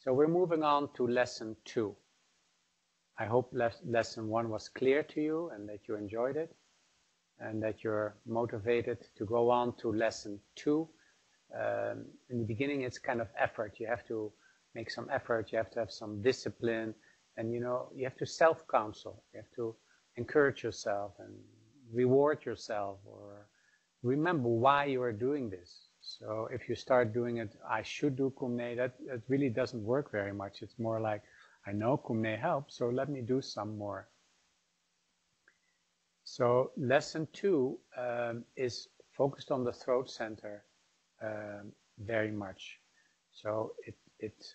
So we're moving on to lesson 2. I hope lesson 1 was clear to you and that you enjoyed it and that you're motivated to go on to lesson 2. In the beginning, it's kind of effort. You have to make some effort. You have to have some discipline, and you have to self-counsel. You have to encourage yourself and reward yourself, or remember why you are doing this. So if you start doing it, I should do Kumne, that really doesn't work very much. It's more like, I know Kumne helps, so let me do some more. So lesson 2 is focused on the throat center very much. So it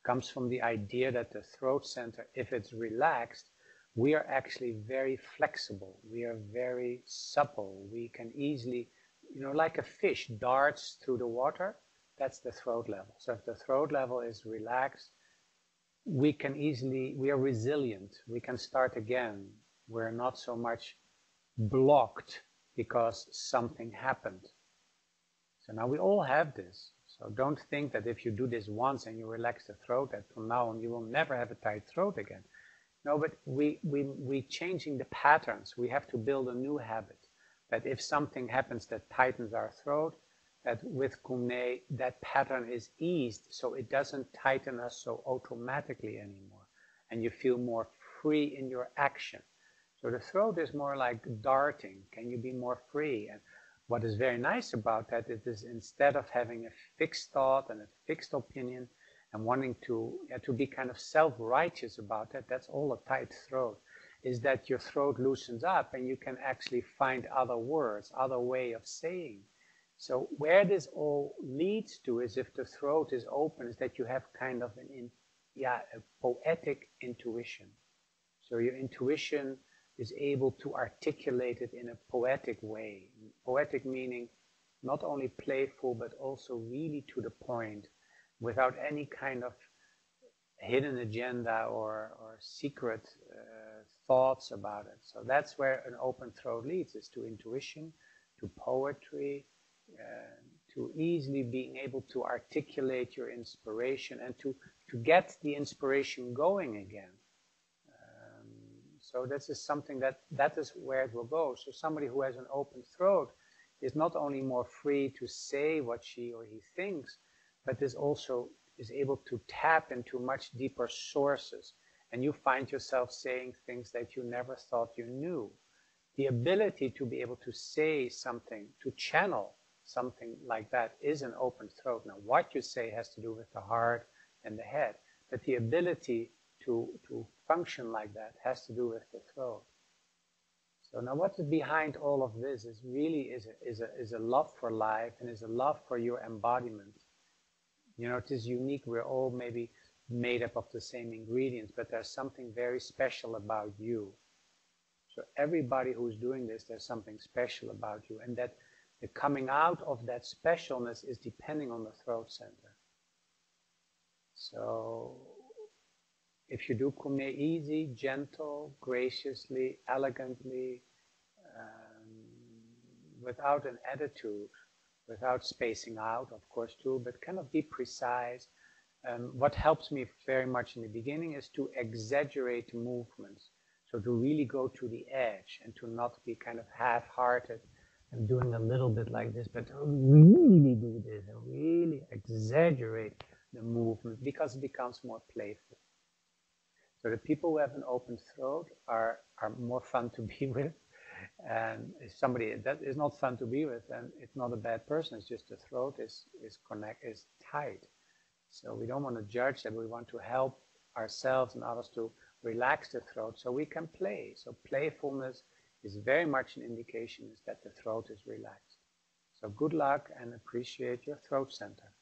comes from the idea that the throat center, if it's relaxed, we are actually very flexible. We are very supple. We can easily, like a fish darts through the water, that's the throat level. So if the throat level is relaxed, we are resilient. We can start again. We're not so much blocked because something happened. So now we all have this. So don't think that if you do this once and you relax the throat, that from now on you will never have a tight throat again. No, but we changing the patterns. We have to build a new habit. That if something happens that tightens our throat, that with Kumne, that pattern is eased, so it doesn't tighten us so automatically anymore. And you feel more free in your action. So the throat is more like darting. Can you be more free? And what is very nice about that is instead of having a fixed thought and a fixed opinion and wanting to be kind of self-righteous about that, that's all a tight throat, is that your throat loosens up and you can actually find other words, other way of saying. So where this all leads to is, if the throat is open, is that you have kind of a poetic intuition. So your intuition is able to articulate it in a poetic way. Poetic meaning not only playful, but also really to the point, without any kind of hidden agenda or secret thoughts about it. So that's where an open throat leads, is to intuition, to poetry, to easily being able to articulate your inspiration and to get the inspiration going again. So this is something that is where it will go. So somebody who has an open throat is not only more free to say what she or he thinks, but is also able to tap into much deeper sources. And you find yourself saying things that you never thought you knew. The ability to be able to say something, to channel something like that, is an open throat. Now, what you say has to do with the heart and the head, but the ability to function like that has to do with the throat. So now what is behind all of this is really is a love for life, and is a love for your embodiment. It is unique. We're all maybe made up of the same ingredients, but there's something very special about you. So everybody who's doing this, there's something special about you, and that the coming out of that specialness is depending on the throat center. So if you do Kumne easy, gentle, graciously, elegantly, without an attitude, without spacing out, of course, too, but kind of be precise. What helps me very much in the beginning is to exaggerate movements. So to really go to the edge and to not be kind of half-hearted and doing a little bit like this, but to really do this and really exaggerate the movement, because it becomes more playful. So the people who have an open throat are more fun to be with. And if somebody that is not fun to be with, then it's not a bad person. It's just the throat is tight. So we don't want to judge that. We want to help ourselves and others to relax the throat so we can play. So playfulness is very much an indication is that the throat is relaxed. So good luck and appreciate your throat center.